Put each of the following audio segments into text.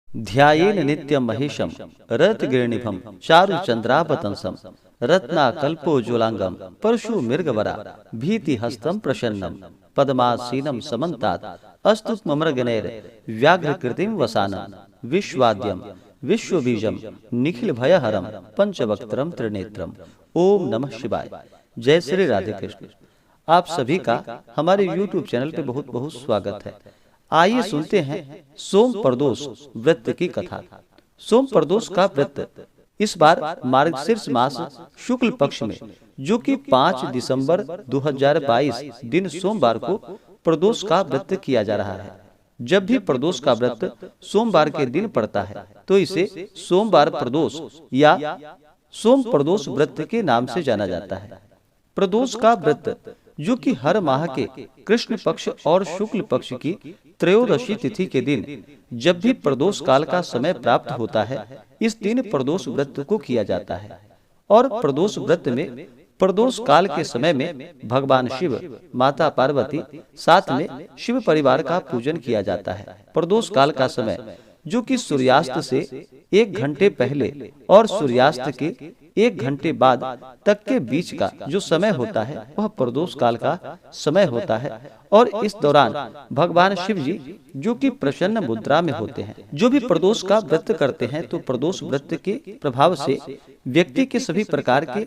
ध्यायेन नित्यं महेशं रत्नगिरिनिभं चारुचन्द्रावतंसं रत्नाकल्पोज्ज्वलांगं परशुमृगवरा भीतिहस्तं प्रसन्नं पद्मासीनं समन्तात् अस्तुत्ममृगणैर् व्याघ्रकृतिं वसानं विश्वाद्यं विश्वबीजं निखिलभयहरं पंचवक्त्रं त्रिनेत्रम। ओम नमः शिवाय। जय श्री राधे कृष्ण। आप सभी का हमारे YouTube चैनल पे बहुत बहुत स्वागत है। आइए सुनते हैं सोम प्रदोष व्रत की कथा। सोम प्रदोष का व्रत इस बार मार्गशीर्ष मास शुक्ल पक्ष में, जो कि 5 दिसंबर 2022 दिन सोमवार को प्रदोष का व्रत किया जा रहा है। जब भी प्रदोष का व्रत सोमवार के दिन पड़ता है तो इसे सोमवार प्रदोष या सोम प्रदोष व्रत के नाम से जाना जाता है। प्रदोष का व्रत, जो कि हर माह के कृष्ण पक्ष और शुक्ल पक्ष की त्रयोदशी तिथि के दिन जब भी प्रदोष काल का समय प्राप्त होता है, इस दिन प्रदोष व्रत को किया जाता है। और प्रदोष व्रत में प्रदोष काल के समय में भगवान शिव, माता पार्वती, साथ में शिव परिवार का पूजन किया जाता है। प्रदोष काल का समय, जो कि सूर्यास्त से 1 घंटे पहले और सूर्यास्त के 1 घंटे बाद तक के बीच का जो समय होता है, वह प्रदोष काल का समय होता है। और इस दौरान भगवान शिव जी, जो कि प्रसन्न मुद्रा में होते हैं, जो भी प्रदोष का व्रत करते हैं, तो प्रदोष व्रत के प्रभाव से व्यक्ति के सभी प्रकार के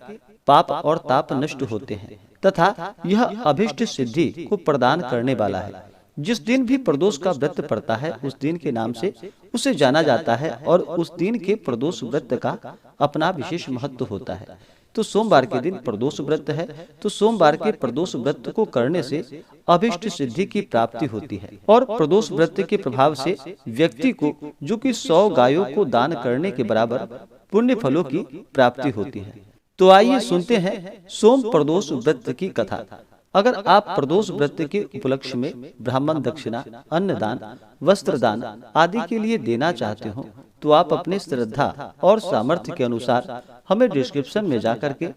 पाप और ताप नष्ट होते हैं तथा यह अभिष्ट सिद्धि को प्रदान करने वाला है। जिस दिन भी प्रदोष का व्रत पड़ता है, उस दिन के नाम से उसे जाना जाता है और उस दिन के प्रदोष व्रत का अपना विशेष महत्व होता है। तो सोमवार के दिन प्रदोष व्रत है, तो सोमवार के प्रदोष व्रत को करने से अभिष्ट सिद्धि की प्राप्ति होती है। और प्रदोष व्रत के प्रभाव से व्यक्ति को, जो कि 100 गायों को दान करने के बराबर पुण्य फलों की प्राप्ति होती है। तो आइए सुनते हैं सोम प्रदोष व्रत की कथा। अगर आप प्रदोष व्रत के उपलक्ष्य में ब्राह्मण दक्षिणा, अन्नदान, वस्त्रदान आदि के लिए देना चाहते हो, तो आप अपने श्रद्धा और सामर्थ्य के अनुसार हमें डिस्क्रिप्शन में जाकर के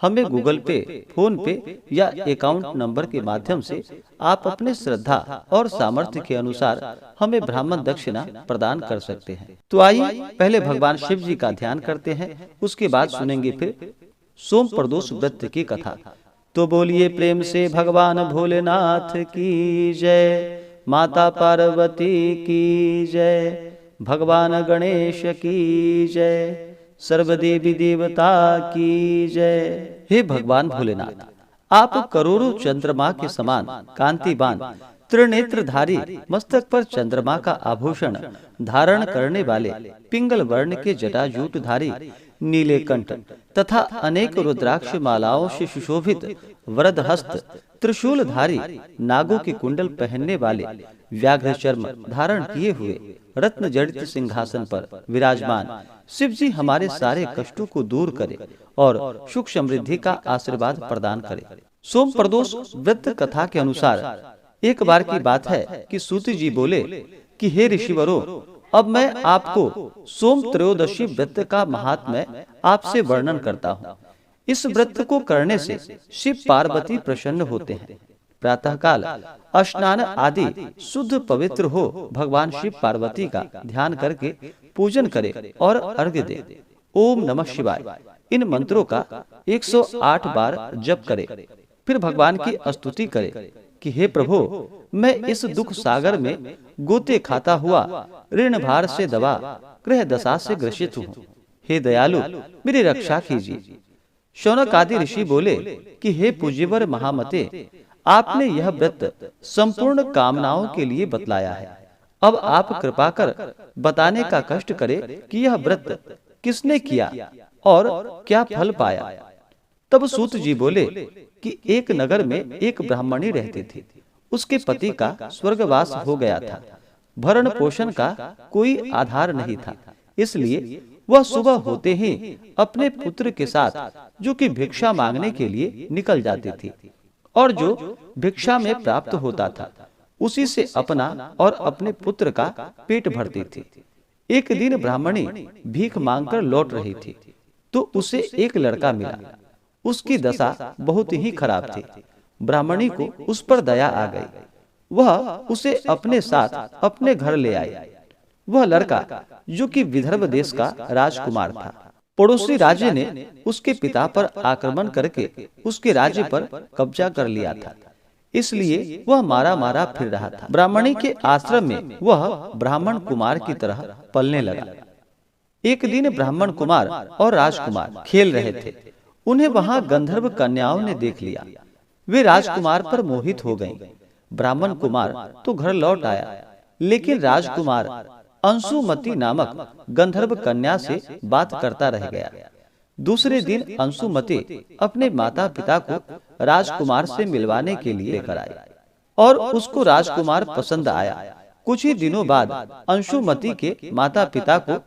हमें गूगल पे, फोन पे या अकाउंट नंबर के माध्यम से आप अपने श्रद्धा और सामर्थ्य के अनुसार हमें ब्राह्मण दक्षिणा प्रदान कर सकते हैं। तो आइए पहले भगवान शिव जी का ध्यान करते हैं, उसके बाद सुनेंगे फिर सोम प्रदोष व्रत की कथा। तो बोलिए प्रेम से भगवान भोलेनाथ की जय, माता पार्वती की जय, भगवान गणेश की जय, सर्वदेवी देवता की जय। हे भगवान भोलेनाथ, आप करोड़ों चंद्रमा के समान कांतिवान, त्रिनेत्रधारी, मस्तक पर चंद्रमा का आभूषण धारण करने वाले, पिंगल वर्ण के जटाजूटधारी, नीले कंठ तथा अनेक रुद्राक्ष मालाओं से सुशोभित, वरदहस्त, त्रिशूलधारी, नागों के कुंडल पहनने वाले, व्याघ्र चर्म धारण किए हुए, रत्न जड़ित सिंहासन पर विराजमान शिव जी हमारे सारे कष्टों को दूर करे और सुख समृद्धि का आशीर्वाद प्रदान करे। सोम प्रदोष व्रत कथा के अनुसार एक बार की बात है कि सूत जी बोले कि हे ऋषिवरों, अब मैं आपको सोम त्रयोदशी व्रत का महात्म्य आपसे वर्णन करता हूँ। इस व्रत को करने से शिव पार्वती प्रसन्न होते हैं। प्रातःकाल स्नान आदि शुद्ध पवित्र हो भगवान शिव पार्वती का ध्यान करके पूजन करे और अर्घ्य दे। ओम नमः शिवाय इन मंत्रों का 108 बार जप करे। फिर भगवान की स्तुति करे कि हे प्रभु, मैं इस दुख सागर में गोते खाता हुआ ऋण भार से दबा ग्रह दशा से ग्रसित हूँ। हे दयालु, मेरी रक्षा कीजिए। शौनक आदि ऋषि बोले कि हे पूज्यवर महामते, आपने यह व्रत संपूर्ण कामनाओं के लिए बतलाया है। अब आप कृपा कर बताने का कष्ट करे कि यह व्रत किसने किया और क्या फल पाया। तब सूत जी बोले कि एक नगर में एक ब्राह्मणी रहती थी। उसके पति का स्वर्गवास हो गया था। भरण पोषण का कोई आधार नहीं था, इसलिए वह सुबह होते ही अपने पुत्र के साथ, जो कि भिक्षा मांगने के लिए निकल जाती थी, और जो भिक्षा में प्राप्त होता था उसी से अपना और अपने पुत्र का पेट भरती थी। एक दिन ब्राह्मणी भीख मांगकर लौट रही थी तो उसे एक लड़का मिला। उसकी दशा बहुत ही खराब थी। ब्राह्मणी को उस पर दया आ गई। वह उसे अपने साथ अपने घर ले आई। वह लड़का जो कि विदर्भ देश का राजकुमार था, पड़ोसी राज्य ने उसके पिता पर आक्रमण करके उसके राज्य पर कब्जा कर लिया था, इसलिए वह मारा मारा फिर रहा था। ब्राह्मणी के आश्रम में वह ब्राह्मण कुमार की तरह पलने लगा। एक दिन ब्राह्मण कुमार और राजकुमार खेल रहे थे। उन्हें वहां गंधर्व कन्याओं ने देख लिया। वे राजकुमार पर मोहित हो गईं। ब्राह्मण कुमार तो घर लौट आया, लेकिन राजकुमार अंशुमति नामक गंधर्व कन्या से बात करता रह गया। दूसरे दिन अंशुमति अपने माता पिता को राजकुमार से मिलवाने के लिए लेकर आई और उसको राजकुमार पसंद आया। कुछ ही दिनों बाद अंशुमति के माता पिता को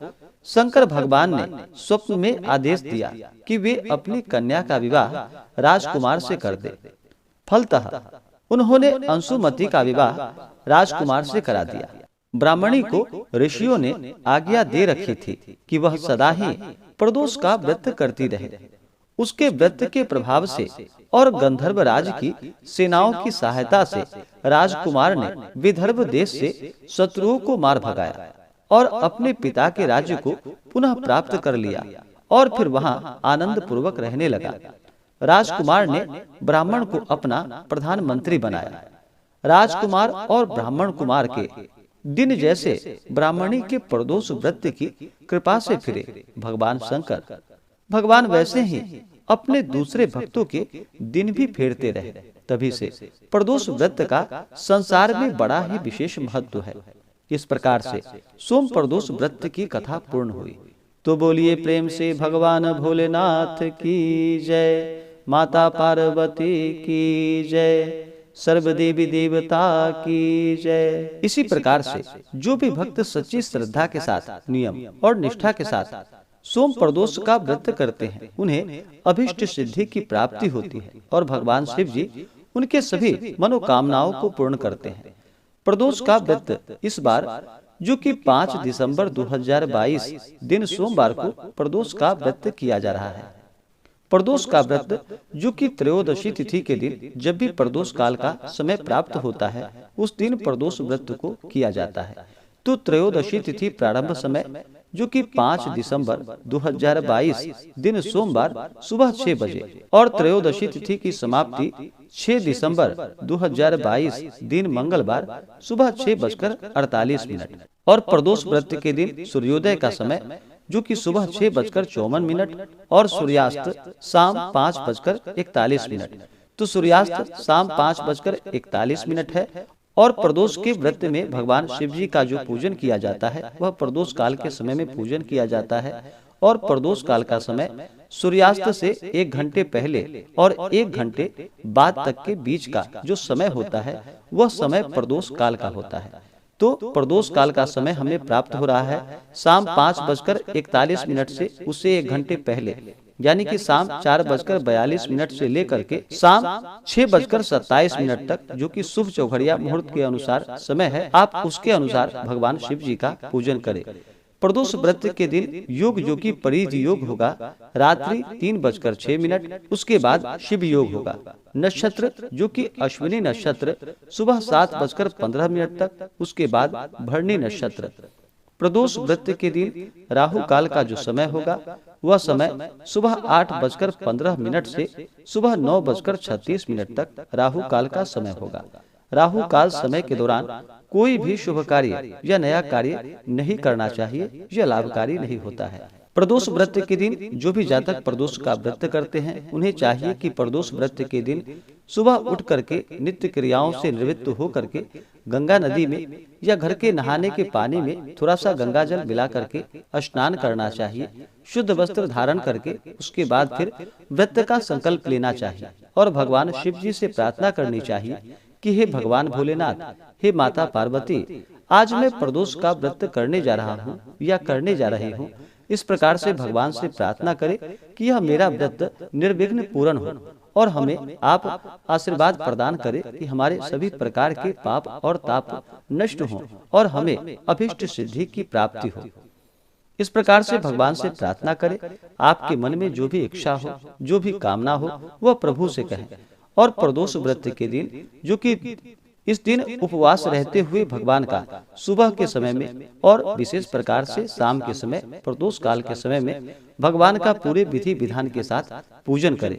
शंकर भगवान ने स्वप्न में आदेश दिया कि वे अपनी कन्या का विवाह राजकुमार से कर दे। फलतः उन्होंने अंशुमति का विवाह राजकुमार से करा दिया। ब्राह्मणी को ऋषियों ने आज्ञा दे रखी थी कि वह सदा ही प्रदोष का व्रत करती रहे। उसके व्रत के प्रभाव से और गंधर्व राज की सेनाओं की सहायता से राजकुमार ने विदर्भ देश से शत्रुओं को मार भगाया और अपने पिता के राज्य को पुनः प्राप्त कर लिया और फिर वहां आनंद पूर्वक रहने लगा। राजकुमार ने ब्राह्मण को अपना प्रधानमंत्री बनाया। राजकुमार और ब्राह्मण कुमार के दिन जैसे ब्राह्मणी के प्रदोष व्रत की कृपा से फिरे भगवान शंकर, भगवान वैसे ही अपने दूसरे भक्तों के दिन भी फेरते रहे। तभी से प्रदोष व्रत का संसार में बड़ा ही विशेष महत्व है। इस प्रकार से सोम प्रदोष व्रत की कथा पूर्ण हुई। तो बोलिए प्रेम से भगवान भोलेनाथ की जय, माता पार्वती की जय, सर्व देवी देवता की जय। इसी प्रकार से जो भी भक्त सच्ची श्रद्धा के साथ, नियम और निष्ठा के साथ सोम प्रदोष का व्रत करते हैं, उन्हें अभिष्ट सिद्धि की प्राप्ति होती है और भगवान शिव जी उनके सभी मनोकामनाओं को पूर्ण करते हैं। प्रदोष का व्रत इस बार जो कि 5 दिसंबर 2022 दिन सोमवार को प्रदोष का व्रत किया जा रहा है। प्रदोष का व्रत जो कि त्रयोदशी तिथि के दिन जब भी प्रदोष काल का समय प्राप्त होता है, उस दिन प्रदोष व्रत को किया जाता है। तो त्रयोदशी तिथि प्रारंभ समय जो कि 5 दिसंबर 2022 दिन सोमवार सुबह 6 बजे और त्रयोदशी तिथि की समाप्ति 6 दिसंबर 2022 दिन मंगलवार सुबह 6:48 और प्रदोष व्रत के दिन सूर्योदय का समय जो कि सुबह 6:54 और सूर्यास्त शाम 5:41। तो सूर्यास्त शाम 5:41 है। और प्रदोष के व्रत में भगवान शिव जी का जो पूजन किया जाता है वह प्रदोष काल के समय में पूजन किया जाता है। और प्रदोष काल का समय सूर्यास्त से 1 घंटे पहले और 1 घंटे बाद तक के बीच का जो समय होता है वह समय प्रदोष काल का होता है। तो प्रदोष काल का समय हमें प्राप्त हो रहा है शाम 5:41 से उससे 1 घंटे पहले, यानी कि शाम 4:42 से लेकर के शाम 6:27 तक, जो कि शुभ चौघड़िया मुहूर्त के अनुसार समय है। आप उसके अनुसार भगवान शिव जी का पूजन करें। प्रदोष व्रत के दिन योग जो कि परिज योग होगा रात्रि 3:06, उसके बाद शिव योग होगा। नक्षत्र जो कि अश्विनी नक्षत्र सुबह 7:15 तक, उसके बाद भरणी नक्षत्र। प्रदोष व्रत के दिन राहु काल का जो समय होगा वह समय सुबह 8:15 से सुबह 9:36 तक राहु काल का समय होगा। राहु काल समय के दौरान कोई भी शुभ कार्य या नया कार्य नहीं करना चाहिए, यह लाभकारी नहीं होता है। प्रदोष व्रत के दिन जो भी जातक प्रदोष का व्रत करते हैं उन्हें चाहिए कि प्रदोष व्रत के दिन सुबह उठ करके नित्य क्रियाओं से निवृत्त हो करके गंगा नदी में या घर के नहाने के पानी में थोड़ा सा गंगा जल मिला करके स्नान करना चाहिए। शुद्ध वस्त्र धारण करके उसके बाद फिर व्रत का संकल्प लेना चाहिए और भगवान शिव जी से प्रार्थना करनी चाहिए कि हे भगवान भोलेनाथ, हे माता पार्वती, आज मैं प्रदोष का व्रत करने जा रहा हूँ या करने जा रही हूँ। इस प्रकार से भगवान से प्रार्थना करें कि यह मेरा व्रत निर्विघ्न पूर्ण हो और हमें आप आशीर्वाद प्रदान करें कि हमारे सभी प्रकार के पाप और ताप नष्ट हों और हमें अभिष्ट सिद्धि की प्राप्ति हो। इस प्रकार से भगवान से प्रार्थना करें। आपके मन में जो भी इच्छा हो, जो भी कामना हो, वह प्रभु से कहें। और प्रदोष व्रत के दिन जो कि इस दिन उपवास रहते हुए भगवान का सुबह के समय में और विशेष प्रकार से शाम के समय प्रदोष काल के समय में भगवान का पूरे विधि विधान के साथ पूजन करें।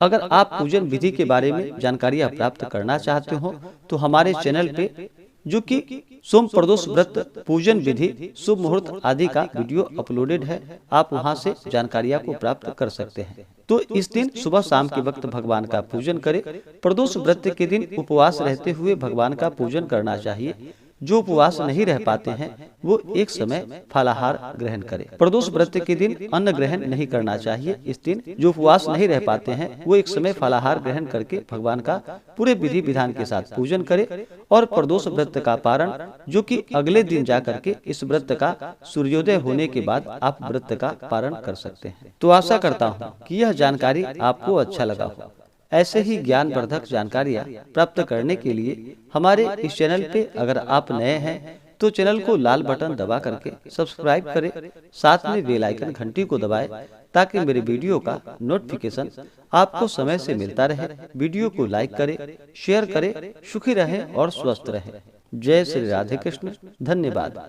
अगर आप पूजन विधि के बारे में जानकारियां प्राप्त करना चाहते हो तो हमारे चैनल पे जो कि सोम प्रदोष व्रत पूजन विधि शुभ मुहूर्त आदि का वीडियो अपलोडेड है, आप वहां से जानकारियां को प्राप्त कर सकते हैं। तो इस दिन सुबह शाम के वक्त भगवान का पूजन करें। प्रदोष व्रत के दिन उपवास रहते हुए भगवान का पूजन करना चाहिए। जो उपवास नहीं रह पाते हैं वो एक समय फलाहार ग्रहण करें। प्रदोष व्रत के दिन अन्न ग्रहण नहीं करना चाहिए। इस दिन जो उपवास नहीं रह पाते हैं वो एक समय फलाहार ग्रहण करके भगवान का पूरे विधि विधान के साथ पूजन करें। और प्रदोष व्रत का पारण जो कि अगले दिन जा करके इस व्रत का सूर्योदय होने के बाद आप व्रत का पारण कर सकते हैं। तो आशा करता हूँ कि यह जानकारी आपको अच्छा लगा हो। ऐसे ही ज्ञानवर्धक जानकारियाँ प्राप्त करने के लिए हमारे इस चैनल पे अगर आप नए हैं तो चैनल को लाल बटन दबा करके सब्सक्राइब करें, साथ में बेल आइकन घंटी को दबाएं ताकि मेरे वीडियो का नोटिफिकेशन आपको समय से मिलता रहे। वीडियो को लाइक करें, शेयर करें। सुखी रहें और स्वस्थ रहें। जय श्री राधे कृष्ण। धन्यवाद।